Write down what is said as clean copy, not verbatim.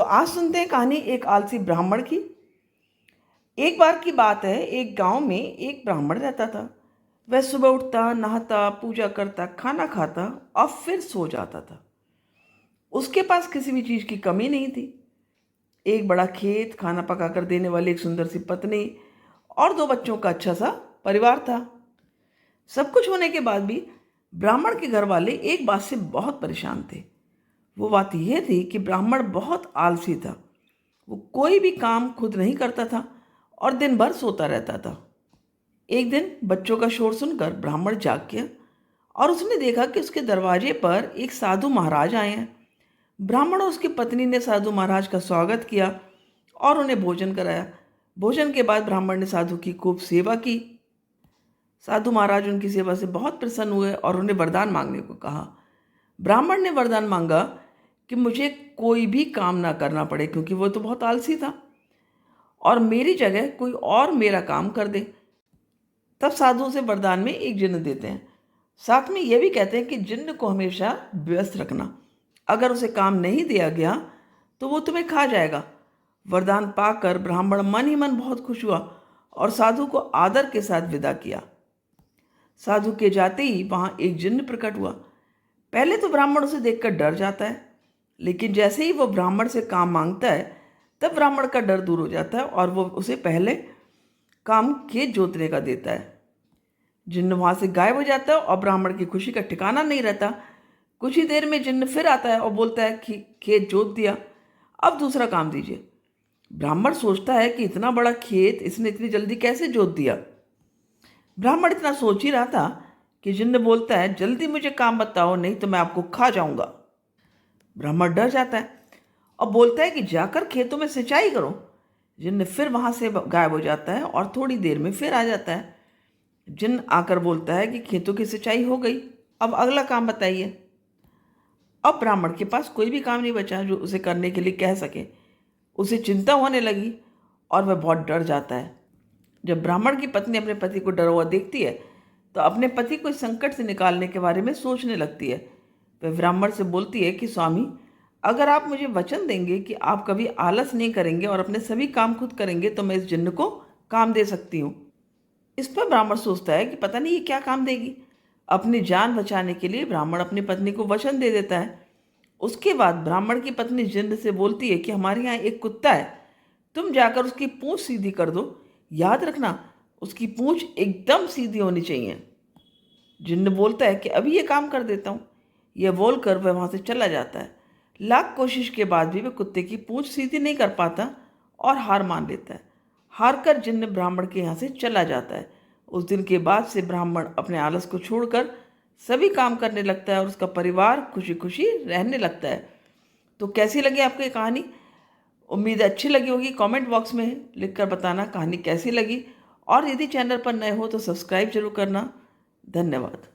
आज सुनते हैं कहानी एक आलसी ब्राह्मण की। एक बार की बात है, एक गांव में एक ब्राह्मण रहता था। वह सुबह उठता, नहाता, पूजा करता, खाना खाता और फिर सो जाता था। उसके पास किसी भी चीज की कमी नहीं थी। एक बड़ा खेत, खाना पकाकर देने वाली एक सुंदर सी पत्नी और 2 बच्चों का अच्छा सा परिवार था। सब कुछ होने के बाद भी ब्राह्मण के घर वाले एक बात से बहुत परेशान थे। वो बात यह थी कि ब्राह्मण बहुत आलसी था। वो कोई भी काम खुद नहीं करता था और दिन भर सोता रहता था। एक दिन बच्चों का शोर सुनकर ब्राह्मण जाग गया और उसने देखा कि उसके दरवाजे पर एक साधु महाराज आए हैं। ब्राह्मण और उसकी पत्नी ने साधु महाराज का स्वागत किया और उन्हें भोजन कराया। भोजन के बाद ब्राह्मण ने साधु की खूब सेवा की। साधु महाराज उनकी सेवा से बहुत प्रसन्न हुए और उन्हें वरदान मांगने को कहा। ब्राह्मण ने वरदान मांगा कि मुझे कोई भी काम ना करना पड़े, क्योंकि वो तो बहुत आलसी था, और मेरी जगह कोई और मेरा काम कर दे। तब साधु से वरदान में एक जिन्न देते हैं। साथ में यह भी कहते हैं कि जिन्न को हमेशा व्यस्त रखना। अगर उसे काम नहीं दिया गया तो वो तुम्हें खा जाएगा। वरदान पाकर ब्राह्मण मन ही मन बहुत खुश हुआ और साधु को आदर के साथ विदा किया। साधु के जाते ही वहां एक जिन्न प्रकट हुआ। पहले तो ब्राह्मण उसे देखकर डर जाता है, लेकिन जैसे ही वो ब्राह्मण से काम मांगता है तब ब्राह्मण का डर दूर हो जाता है और वो उसे पहले काम खेत जोतने का देता है। जिन्न वहां से गायब हो जाता है और ब्राह्मण की खुशी का ठिकाना नहीं रहता। कुछ ही देर में जिन्न फिर आता है और बोलता है कि खेत जोत दिया, अब दूसरा काम दीजिए। ब्राह्मण सोचता है कि इतना बड़ा खेत इसने इतनी जल्दी कैसे जोत दिया। ब्राह्मण इतना सोच ही रहा था कि जिन्न बोलता है, जल्दी मुझे काम बताओ, नहीं तो मैं आपको खा जाऊंगा। ब्राह्मण डर जाता है और बोलता है कि जाकर खेतों में सिंचाई करो। जिन्न फिर वहां से गायब हो जाता है और थोड़ी देर में फिर आ जाता है। जिन्न आकर बोलता है कि खेतों की सिंचाई हो गई, अब अगला काम बताइए। अब ब्राह्मण के पास कोई भी काम नहीं बचा जो उसे करने के लिए कह सके। उसे चिंता होने लगी और वह बहुत डर जाता है। जब ब्राह्मण की पत्नी अपने पति को डरा हुआ देखती है तो अपने पति को इस संकट से निकालने के बारे में सोचने लगती है। वह ब्राह्मण से बोलती है कि स्वामी, अगर आप मुझे वचन देंगे कि आप कभी आलस नहीं करेंगे और अपने सभी काम खुद करेंगे तो मैं इस जिन्न को काम दे सकती हूँ। इस पर ब्राह्मण सोचता है कि पता नहीं ये क्या काम देगी। अपनी जान बचाने के लिए ब्राह्मण अपनी पत्नी को वचन दे देता है। उसके बाद ब्राह्मण की पत्नी जिन्न से बोलती है कि हमारे यहाँ एक कुत्ता है, तुम जाकर उसकी पूंछ सीधी कर दो। याद रखना, उसकी पूंछ एकदम सीधी होनी चाहिए। जिन्न बोलता है कि अभी ये काम कर देता हूँ। यह बोलकर वह वहाँ से चला जाता है। लाख कोशिश के बाद भी वह कुत्ते की पूंछ सीधी नहीं कर पाता और हार मान लेता है। हार कर जिन्न ब्राह्मण के यहाँ से चला जाता है। उस दिन के बाद से ब्राह्मण अपने आलस को छोड़कर सभी काम करने लगता है और उसका परिवार खुशी खुशी रहने लगता है। तो कैसी लगी आपको ये कहानी? उम्मीद है अच्छी लगी होगी। कमेंट बॉक्स में लिखकर बताना कहानी कैसी लगी, और यदि चैनल पर नए हो तो सब्सक्राइब जरूर करना। धन्यवाद।